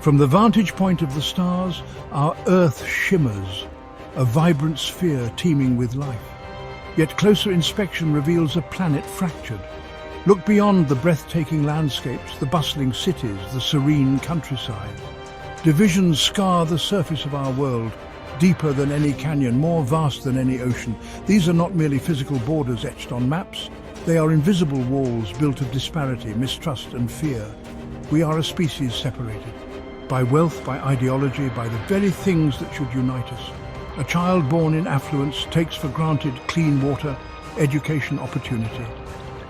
From the vantage point of the stars, our Earth shimmers, a vibrant sphere teeming with life. Yet closer inspection reveals a planet fractured. Look beyond the breathtaking landscapes, the bustling cities, the serene countryside. Divisions scar the surface of our world, deeper than any canyon, more vast than any ocean. These are not merely physical borders etched on maps. They are invisible walls built of disparity, mistrust and fear. We are a species separated. By wealth, by ideology, by the very things that should unite us. A child born in affluence takes for granted clean water, education, opportunity.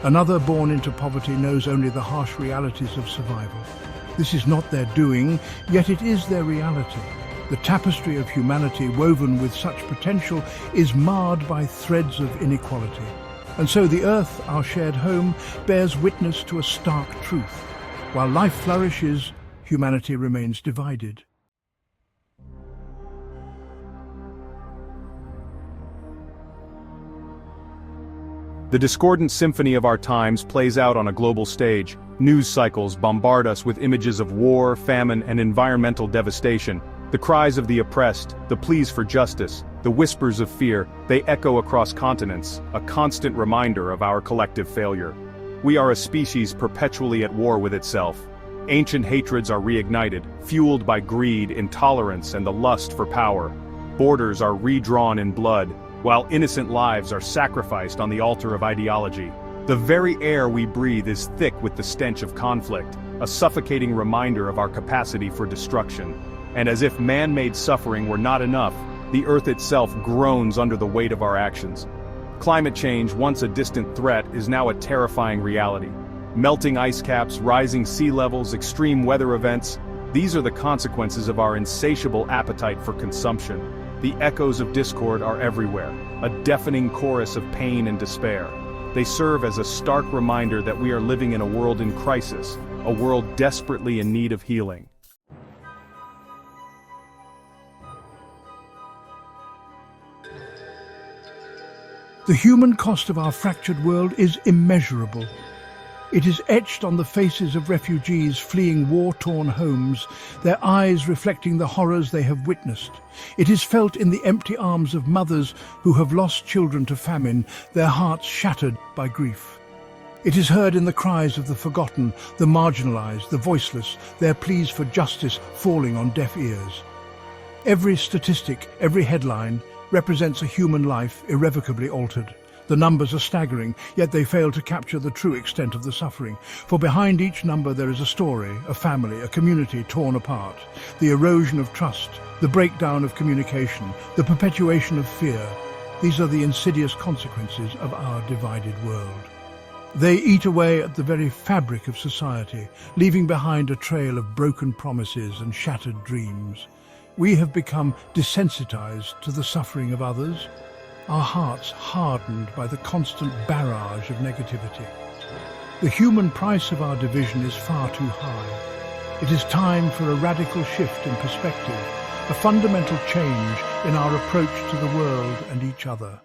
Another born into poverty knows only the harsh realities of survival. This is not their doing, yet it is their reality. The tapestry of humanity woven with such potential is marred by threads of inequality. And so the Earth, our shared home, bears witness to a stark truth. While life flourishes, humanity remains divided. The discordant symphony of our times plays out on a global stage. News cycles bombard us with images of war, famine, and environmental devastation. The cries of the oppressed, the pleas for justice, the whispers of fear, they echo across continents, a constant reminder of our collective failure. We are a species perpetually at war with itself. Ancient hatreds are reignited, fueled by greed, intolerance, and the lust for power. Borders are redrawn in blood, while innocent lives are sacrificed on the altar of ideology. The very air we breathe is thick with the stench of conflict, a suffocating reminder of our capacity for destruction. And as if man-made suffering were not enough, the Earth itself groans under the weight of our actions. Climate change, once a distant threat, is now a terrifying reality. Melting ice caps, rising sea levels, extreme weather events, these are the consequences of our insatiable appetite for consumption. The echoes of discord are everywhere, a deafening chorus of pain and despair. They serve as a stark reminder that we are living in a world in crisis, a world desperately in need of healing. The human cost of our fractured world is immeasurable. It is etched on the faces of refugees fleeing war-torn homes, their eyes reflecting the horrors they have witnessed. It is felt in the empty arms of mothers who have lost children to famine, their hearts shattered by grief. It is heard in the cries of the forgotten, the marginalized, the voiceless, their pleas for justice falling on deaf ears. Every statistic, every headline, represents a human life irrevocably altered. The numbers are staggering, yet they fail to capture the true extent of the suffering. For behind each number there is a story, a family, a community torn apart. The erosion of trust, the breakdown of communication, the perpetuation of fear. These are the insidious consequences of our divided world. They eat away at the very fabric of society, leaving behind a trail of broken promises and shattered dreams. We have become desensitized to the suffering of others, our hearts hardened by the constant barrage of negativity. The human price of our division is far too high. It is time for a radical shift in perspective, a fundamental change in our approach to the world and each other.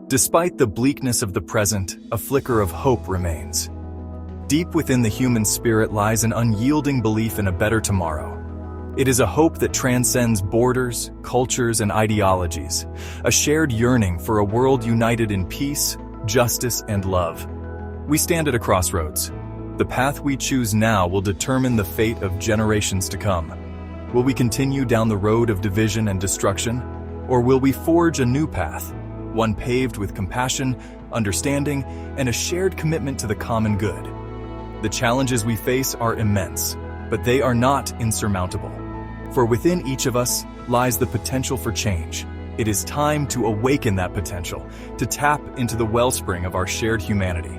Despite the bleakness of the present, a flicker of hope remains. Deep within the human spirit lies an unyielding belief in a better tomorrow. It is a hope that transcends borders, cultures, and ideologies, a shared yearning for a world united in peace, justice, and love. We stand at a crossroads. The path we choose now will determine the fate of generations to come. Will we continue down the road of division and destruction, or will we forge a new path, one paved with compassion, understanding, and a shared commitment to the common good? The challenges we face are immense, but they are not insurmountable. For within each of us lies the potential for change. It is time to awaken that potential, to tap into the wellspring of our shared humanity.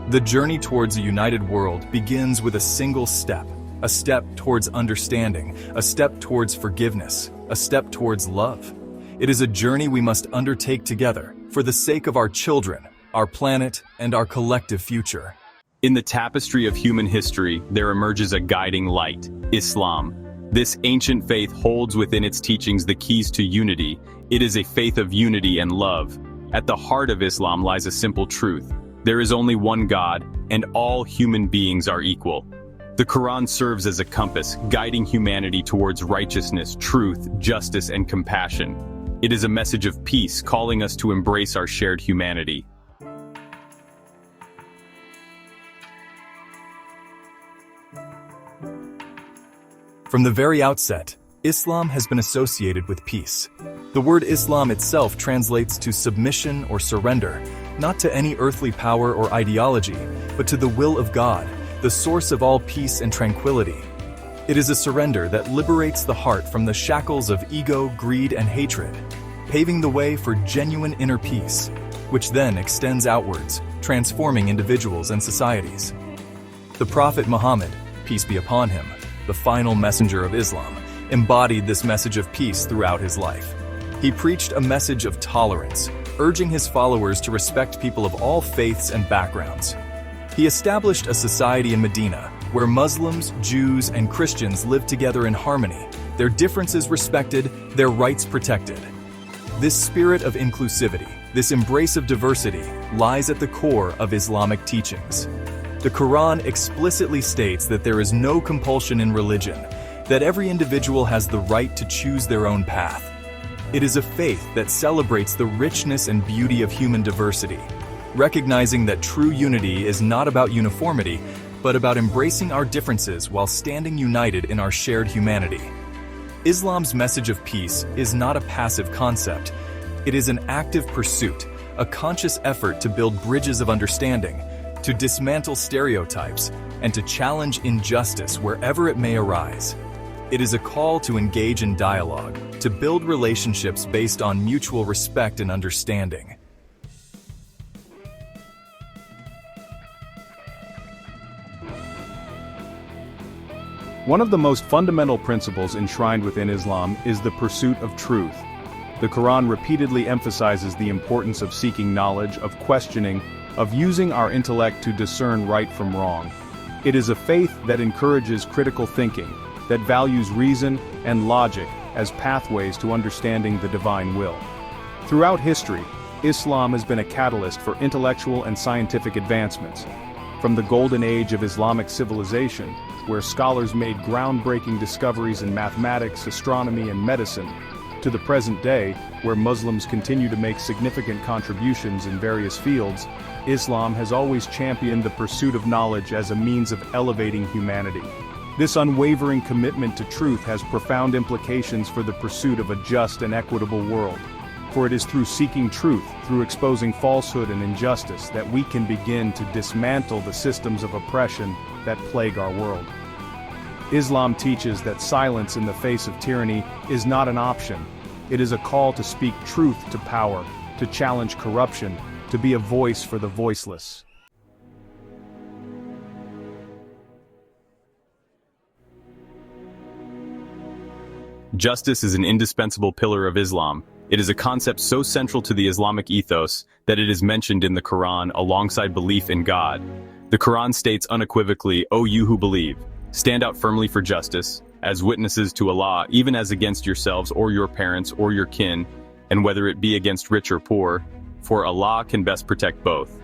The journey towards a united world begins with a single step, a step towards understanding, a step towards forgiveness, a step towards love. It is a journey we must undertake together for the sake of our children, our planet, and our collective future. In the tapestry of human history, there emerges a guiding light, Islam. This ancient faith holds within its teachings the keys to unity. It is a faith of unity and love. At the heart of Islam lies a simple truth. There is only one God, and all human beings are equal. The Quran serves as a compass, guiding humanity towards righteousness, truth, justice, and compassion. It is a message of peace, calling us to embrace our shared humanity. From the very outset, Islam has been associated with peace. The word Islam itself translates to submission or surrender, not to any earthly power or ideology, but to the will of God, the source of all peace and tranquility. It is a surrender that liberates the heart from the shackles of ego, greed, and hatred, paving the way for genuine inner peace, which then extends outwards, transforming individuals and societies. The Prophet Muhammad, peace be upon him, the final messenger of Islam, embodied this message of peace throughout his life. He preached a message of tolerance, urging his followers to respect people of all faiths and backgrounds. He established a society in Medina where Muslims, Jews, and Christians lived together in harmony, their differences respected, their rights protected. This spirit of inclusivity, this embrace of diversity, lies at the core of Islamic teachings. The Quran explicitly states that there is no compulsion in religion, that every individual has the right to choose their own path. It is a faith that celebrates the richness and beauty of human diversity, recognizing that true unity is not about uniformity, but about embracing our differences while standing united in our shared humanity. Islam's message of peace is not a passive concept. It is an active pursuit, a conscious effort to build bridges of understanding, to dismantle stereotypes, and to challenge injustice wherever it may arise. It is a call to engage in dialogue, to build relationships based on mutual respect and understanding. One of the most fundamental principles enshrined within Islam is the pursuit of truth. The Quran repeatedly emphasizes the importance of seeking knowledge, of questioning, of using our intellect to discern right from wrong. It is a faith that encourages critical thinking, that values reason and logic as pathways to understanding the divine will. Throughout history, Islam has been a catalyst for intellectual and scientific advancements. From the golden age of Islamic civilization, where scholars made groundbreaking discoveries in mathematics, astronomy, and medicine, to the present day, where Muslims continue to make significant contributions in various fields, Islam has always championed the pursuit of knowledge as a means of elevating humanity. This unwavering commitment to truth has profound implications for the pursuit of a just and equitable world. For it is through seeking truth, through exposing falsehood and injustice, that we can begin to dismantle the systems of oppression that plague our world. Islam teaches that silence in the face of tyranny is not an option. It is a call to speak truth to power, to challenge corruption, to be a voice for the voiceless. Justice is an indispensable pillar of Islam. It is a concept so central to the Islamic ethos that it is mentioned in the Quran alongside belief in God. The Quran states unequivocally, "O you who believe, stand out firmly for justice, as witnesses to Allah, even as against yourselves or your parents or your kin, and whether it be against rich or poor, for Allah can best protect both."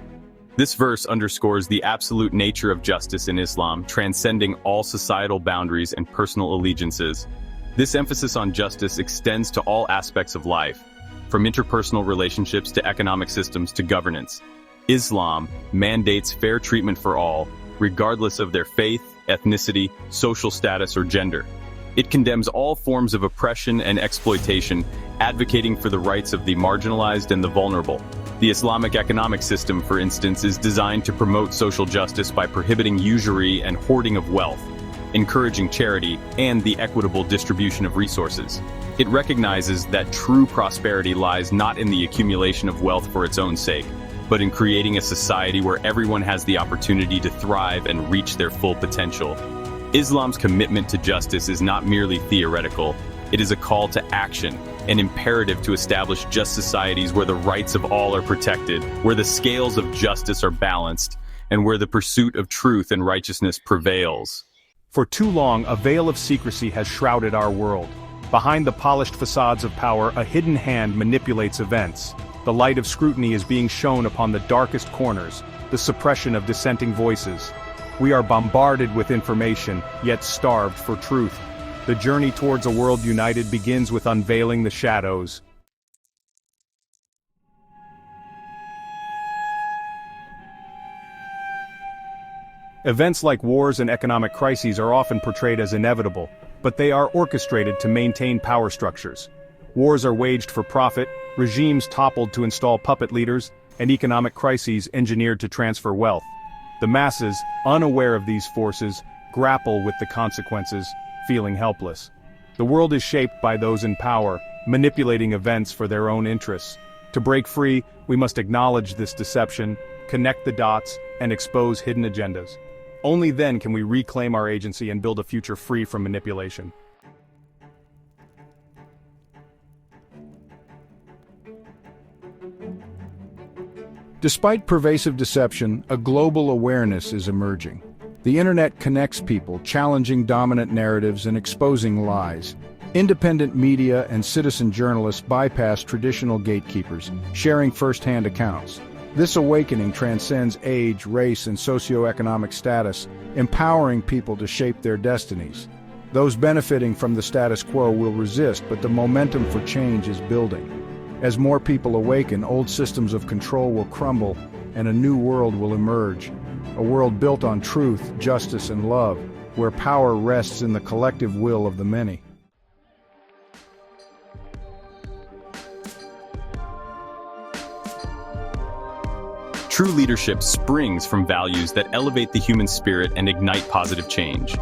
This verse underscores the absolute nature of justice in Islam, transcending all societal boundaries and personal allegiances. This emphasis on justice extends to all aspects of life, from interpersonal relationships to economic systems to governance. Islam mandates fair treatment for all, regardless of their faith, ethnicity, social status, or gender. It condemns all forms of oppression and exploitation, advocating for the rights of the marginalized and the vulnerable. The Islamic economic system, for instance, is designed to promote social justice by prohibiting usury and hoarding of wealth, encouraging charity, and the equitable distribution of resources. It recognizes that true prosperity lies not in the accumulation of wealth for its own sake, but in creating a society where everyone has the opportunity to thrive and reach their full potential. Islam's commitment to justice is not merely theoretical. It is a call to action, an imperative to establish just societies where the rights of all are protected, where the scales of justice are balanced, and where the pursuit of truth and righteousness prevails. For too long, a veil of secrecy has shrouded our world. Behind the polished facades of power, a hidden hand manipulates events. The light of scrutiny is being shone upon the darkest corners, the suppression of dissenting voices. We are bombarded with information, yet starved for truth. The journey towards a world united begins with unveiling the shadows. Events like wars and economic crises are often portrayed as inevitable, but they are orchestrated to maintain power structures. Wars are waged for profit, regimes toppled to install puppet leaders, and economic crises engineered to transfer wealth. The masses, unaware of these forces, grapple with the consequences, feeling helpless. The world is shaped by those in power, manipulating events for their own interests. To break free, we must acknowledge this deception, connect the dots, and expose hidden agendas. Only then can we reclaim our agency and build a future free from manipulation. Despite pervasive deception, a global awareness is emerging. The internet connects people, challenging dominant narratives and exposing lies. Independent media and citizen journalists bypass traditional gatekeepers, sharing first-hand accounts. This awakening transcends age, race, and socioeconomic status, empowering people to shape their destinies. Those benefiting from the status quo will resist, but the momentum for change is building. As more people awaken, old systems of control will crumble, and a new world will emerge. A world built on truth, justice, and love, where power rests in the collective will of the many. True leadership springs from values that elevate the human spirit and ignite positive change.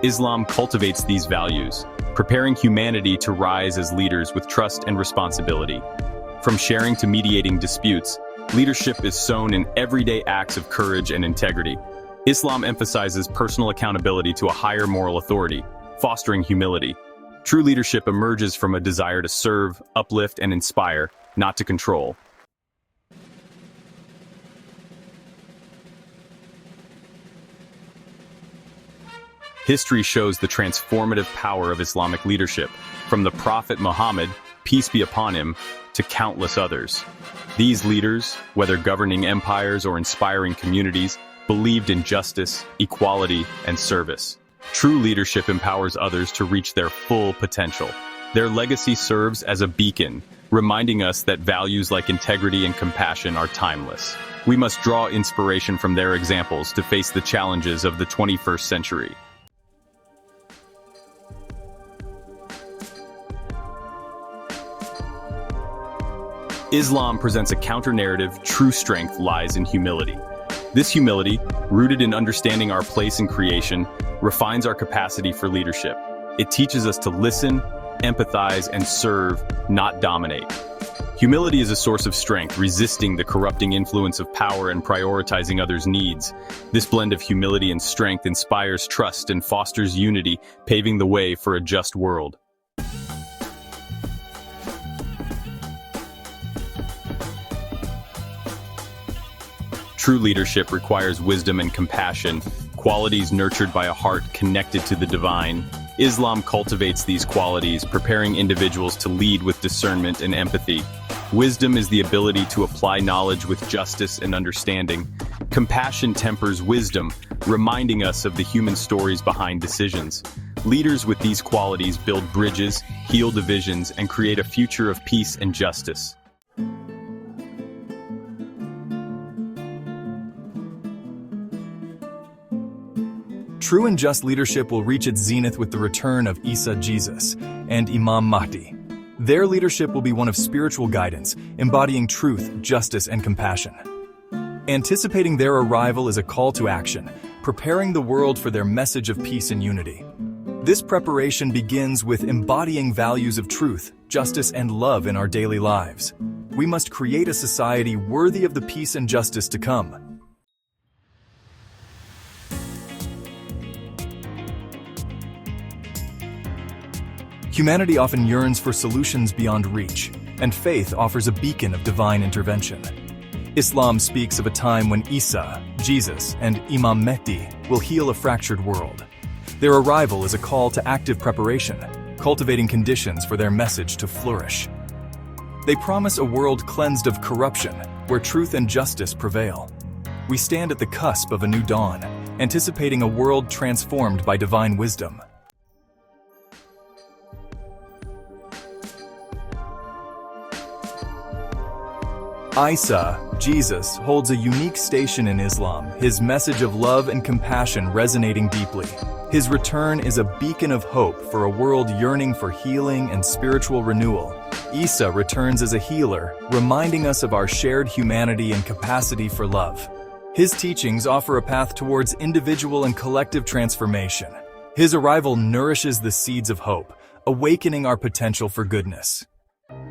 Islam cultivates these values, preparing humanity to rise as leaders with trust and responsibility. From sharing to mediating disputes, leadership is sown in everyday acts of courage and integrity. Islam emphasizes personal accountability to a higher moral authority, fostering humility. True leadership emerges from a desire to serve, uplift, and inspire, not to control. History shows the transformative power of Islamic leadership, from the Prophet Muhammad, peace be upon him, to countless others. These leaders, whether governing empires or inspiring communities, believed in justice, equality, and service. True leadership empowers others to reach their full potential. Their legacy serves as a beacon, reminding us that values like integrity and compassion are timeless. We must draw inspiration from their examples to face the challenges of the 21st century. Islam presents a counter-narrative. True strength lies in humility. This humility, rooted in understanding our place in creation, refines our capacity for leadership. It teaches us to listen, empathize, and serve, not dominate. Humility is a source of strength, resisting the corrupting influence of power and prioritizing others' needs. This blend of humility and strength inspires trust and fosters unity, paving the way for a just world. True leadership requires wisdom and compassion, qualities nurtured by a heart connected to the divine. Islam cultivates these qualities, preparing individuals to lead with discernment and empathy. Wisdom is the ability to apply knowledge with justice and understanding. Compassion tempers wisdom, reminding us of the human stories behind decisions. Leaders with these qualities build bridges, heal divisions, and create a future of peace and justice. True and just leadership will reach its zenith with the return of Isa, Jesus, and Imam Mehdi. Their leadership will be one of spiritual guidance, embodying truth, justice, and compassion. Anticipating their arrival is a call to action, preparing the world for their message of peace and unity. This preparation begins with embodying values of truth, justice, and love in our daily lives. We must create a society worthy of the peace and justice to come. Humanity often yearns for solutions beyond reach, and faith offers a beacon of divine intervention. Islam speaks of a time when Isa, Jesus, and Imam Mehdi will heal a fractured world. Their arrival is a call to active preparation, cultivating conditions for their message to flourish. They promise a world cleansed of corruption, where truth and justice prevail. We stand at the cusp of a new dawn, anticipating a world transformed by divine wisdom. Isa, Jesus, holds a unique station in Islam, his message of love and compassion resonating deeply. His return is a beacon of hope for a world yearning for healing and spiritual renewal. Isa returns as a healer, reminding us of our shared humanity and capacity for love. His teachings offer a path towards individual and collective transformation. His arrival nourishes the seeds of hope, awakening our potential for goodness.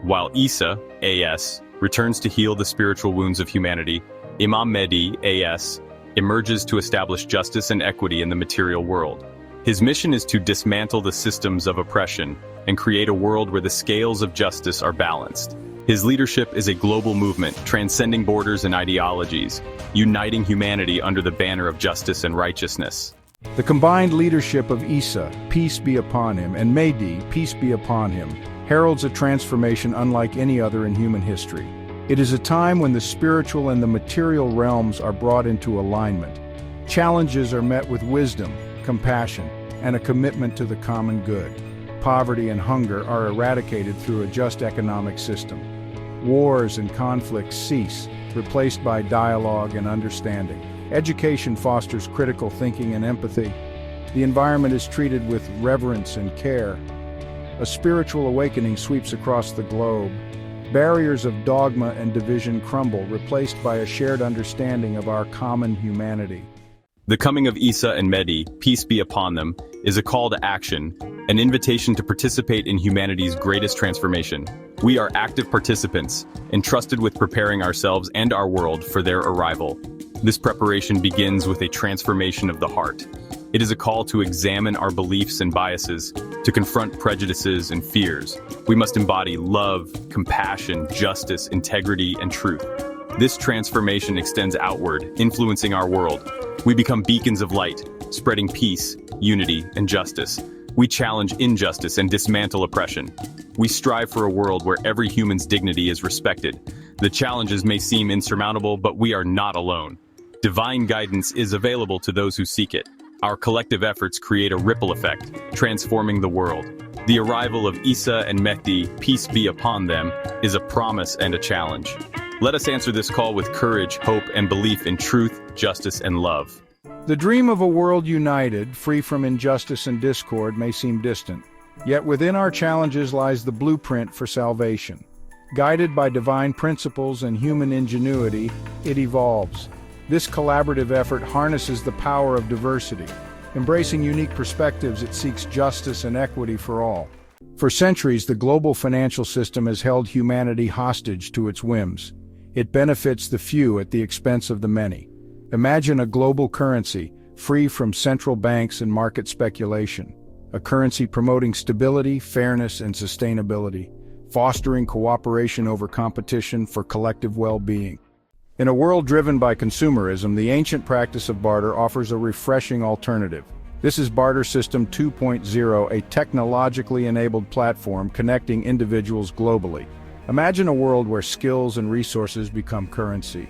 While Isa, AS, returns to heal the spiritual wounds of humanity, Imam Mehdi, AS, emerges to establish justice and equity in the material world. His mission is to dismantle the systems of oppression and create a world where the scales of justice are balanced. His leadership is a global movement, transcending borders and ideologies, uniting humanity under the banner of justice and righteousness. The combined leadership of Isa, peace be upon him, and Mehdi, peace be upon him, heralds a transformation unlike any other in human history. It is a time when the spiritual and the material realms are brought into alignment. Challenges are met with wisdom, compassion, and a commitment to the common good. Poverty and hunger are eradicated through a just economic system. Wars and conflicts cease, replaced by dialogue and understanding. Education fosters critical thinking and empathy. The environment is treated with reverence and care. A spiritual awakening sweeps across the globe. Barriers of dogma and division crumble, replaced by a shared understanding of our common humanity. The coming of Isa and Mehdi, peace be upon them, is a call to action, an invitation to participate in humanity's greatest transformation. We are active participants, entrusted with preparing ourselves and our world for their arrival. This preparation begins with a transformation of the heart. It is a call to examine our beliefs and biases, to confront prejudices and fears. We must embody love, compassion, justice, integrity, and truth. This transformation extends outward, influencing our world. We become beacons of light, spreading peace, unity, and justice. We challenge injustice and dismantle oppression. We strive for a world where every human's dignity is respected. The challenges may seem insurmountable, but we are not alone. Divine guidance is available to those who seek it. Our collective efforts create a ripple effect, transforming the world. The arrival of Isa and Mehdi, peace be upon them, is a promise and a challenge. Let us answer this call with courage, hope, and belief in truth, justice, and love. The dream of a world united, free from injustice and discord, may seem distant. Yet within our challenges lies the blueprint for salvation. Guided by divine principles and human ingenuity, it evolves. This collaborative effort harnesses the power of diversity. Embracing unique perspectives, it seeks justice and equity for all. For centuries, the global financial system has held humanity hostage to its whims. It benefits the few at the expense of the many. Imagine a global currency, free from central banks and market speculation. A currency promoting stability, fairness, and sustainability, fostering cooperation over competition for collective well-being. In a world driven by consumerism, the ancient practice of barter offers a refreshing alternative. This is Barter System 2.0, a technologically enabled platform connecting individuals globally. Imagine a world where skills and resources become currency.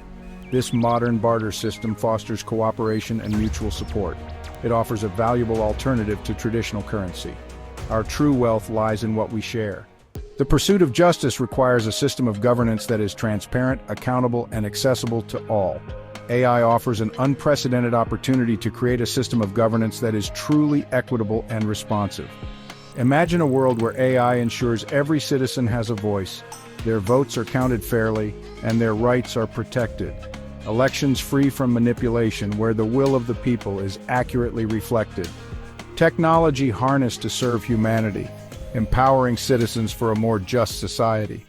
This modern barter system fosters cooperation and mutual support. It offers a valuable alternative to traditional currency. Our true wealth lies in what we share. The pursuit of justice requires a system of governance that is transparent, accountable, and accessible to all. AI offers an unprecedented opportunity to create a system of governance that is truly equitable and responsive. Imagine a world where AI ensures every citizen has a voice, their votes are counted fairly, and their rights are protected. Elections free from manipulation, where the will of the people is accurately reflected. Technology harnessed to serve humanity, empowering citizens for a more just society.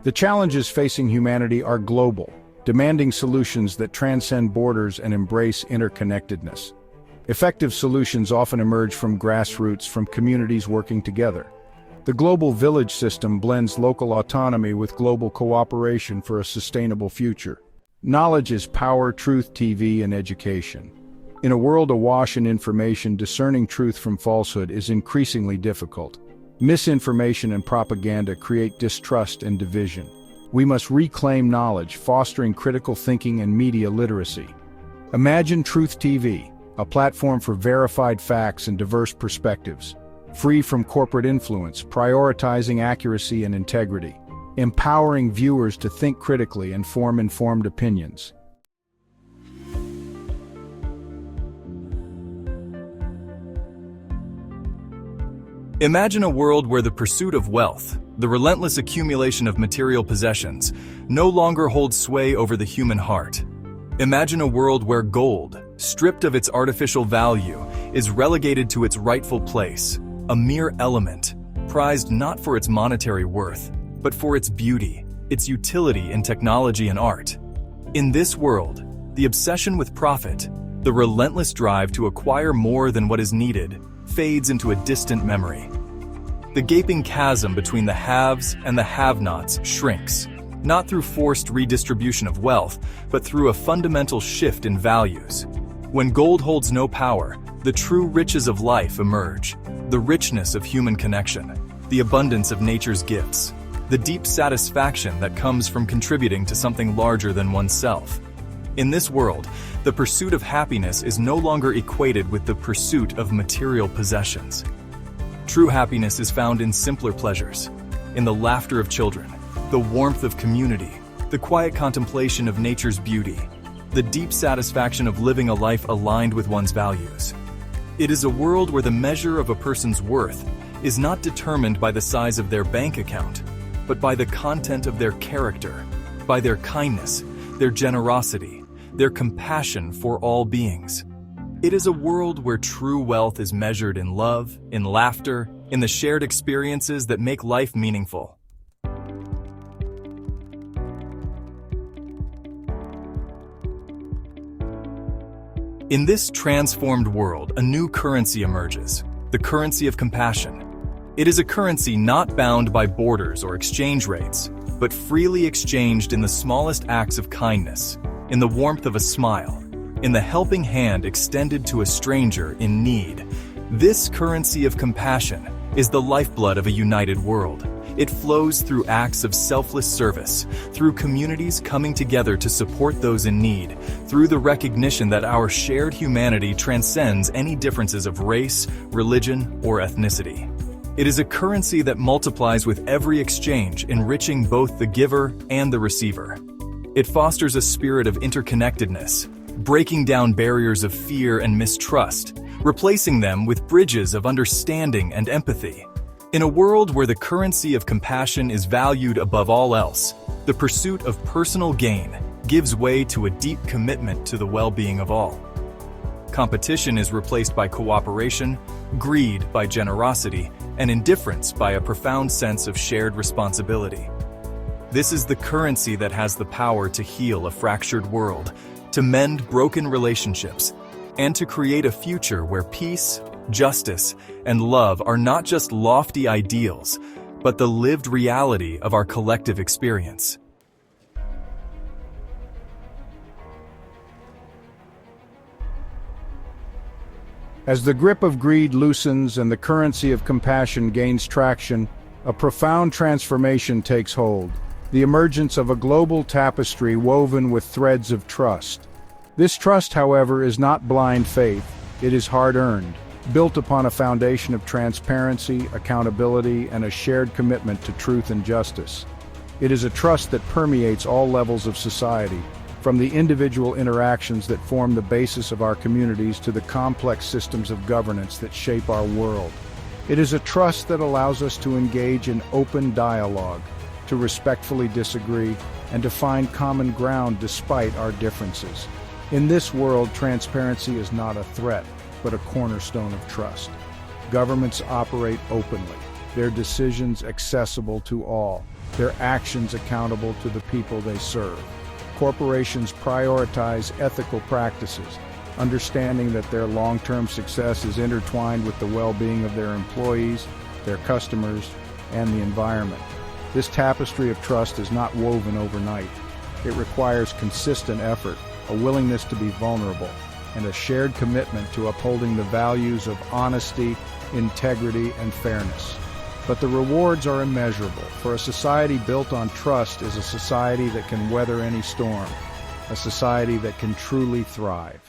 The challenges facing humanity are global, demanding solutions that transcend borders and embrace interconnectedness. Effective solutions often emerge from grassroots, from communities working together. The global village system blends local autonomy with global cooperation for a sustainable future. Knowledge is power, truth, TV, and education. In a world awash in information, discerning truth from falsehood is increasingly difficult. Misinformation and propaganda create distrust and division. We must reclaim knowledge, fostering critical thinking and media literacy. Imagine Truth TV, a platform for verified facts and diverse perspectives, free from corporate influence, prioritizing accuracy and integrity, empowering viewers to think critically and form informed opinions. Imagine a world where the pursuit of wealth, the relentless accumulation of material possessions, no longer holds sway over the human heart. Imagine a world where gold, stripped of its artificial value, is relegated to its rightful place, a mere element, prized not for its monetary worth, but for its beauty, its utility in technology and art. In this world, the obsession with profit, the relentless drive to acquire more than what is needed, fades into a distant memory. The gaping chasm between the haves and the have-nots shrinks, not through forced redistribution of wealth, but through a fundamental shift in values. When gold holds no power, the true riches of life emerge, the richness of human connection, the abundance of nature's gifts, the deep satisfaction that comes from contributing to something larger than oneself. In this world, the pursuit of happiness is no longer equated with the pursuit of material possessions. True happiness is found in simpler pleasures, in the laughter of children, the warmth of community, the quiet contemplation of nature's beauty, the deep satisfaction of living a life aligned with one's values. It is a world where the measure of a person's worth is not determined by the size of their bank account, but by the content of their character, by their kindness, their generosity, their compassion for all beings. It is a world where true wealth is measured in love, in laughter, in the shared experiences that make life meaningful. In this transformed world, a new currency emerges, the currency of compassion. It is a currency not bound by borders or exchange rates, but freely exchanged in the smallest acts of kindness, in the warmth of a smile, in the helping hand extended to a stranger in need. This currency of compassion is the lifeblood of a united world. It flows through acts of selfless service, through communities coming together to support those in need, through the recognition that our shared humanity transcends any differences of race, religion, or ethnicity. It is a currency that multiplies with every exchange, enriching both the giver and the receiver. It fosters a spirit of interconnectedness, breaking down barriers of fear and mistrust, replacing them with bridges of understanding and empathy. In a world where the currency of compassion is valued above all else, the pursuit of personal gain gives way to a deep commitment to the well-being of all. Competition is replaced by cooperation, greed by generosity, and indifference by a profound sense of shared responsibility. This is the currency that has the power to heal a fractured world, to mend broken relationships, and to create a future where peace, justice, and love are not just lofty ideals, but the lived reality of our collective experience. As the grip of greed loosens and the currency of compassion gains traction, a profound transformation takes hold, the emergence of a global tapestry woven with threads of trust. This trust, however, is not blind faith, it is hard-earned, built upon a foundation of transparency, accountability, and a shared commitment to truth and justice. It is a trust that permeates all levels of society, from the individual interactions that form the basis of our communities to the complex systems of governance that shape our world. It is a trust that allows us to engage in open dialogue, to respectfully disagree, and to find common ground despite our differences. In this world, transparency is not a threat, but a cornerstone of trust. Governments operate openly, their decisions accessible to all, their actions accountable to the people they serve. Corporations prioritize ethical practices, understanding that their long-term success is intertwined with the well-being of their employees, their customers, and the environment. This tapestry of trust is not woven overnight. It requires consistent effort, a willingness to be vulnerable, and a shared commitment to upholding the values of honesty, integrity, and fairness. but the rewards are immeasurable, for a society built on trust is a society that can weather any storm, a society that can truly thrive.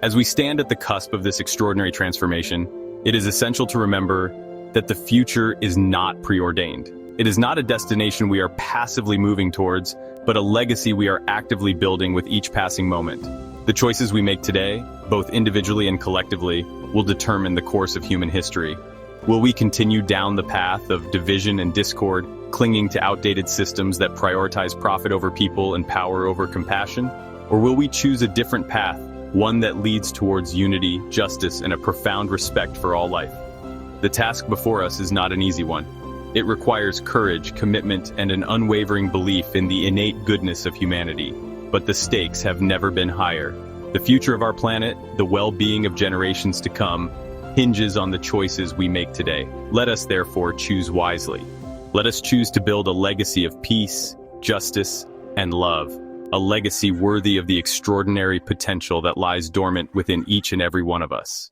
As we stand at the cusp of this extraordinary transformation, it is essential to remember that the future is not preordained. It is not a destination we are passively moving towards, but a legacy we are actively building with each passing moment. The choices we make today, both individually and collectively, will determine the course of human history. Will we continue down the path of division and discord, clinging to outdated systems that prioritize profit over people and power over compassion? Or will we choose a different path, one that leads towards unity, justice, and a profound respect for all life? The task before us is not an easy one. It requires courage, commitment, and an unwavering belief in the innate goodness of humanity. But the stakes have never been higher. The future of our planet, the well-being of generations to come, hinges on the choices we make today. Let us therefore choose wisely. Let us choose to build a legacy of peace, justice, and love. A legacy worthy of the extraordinary potential that lies dormant within each and every one of us.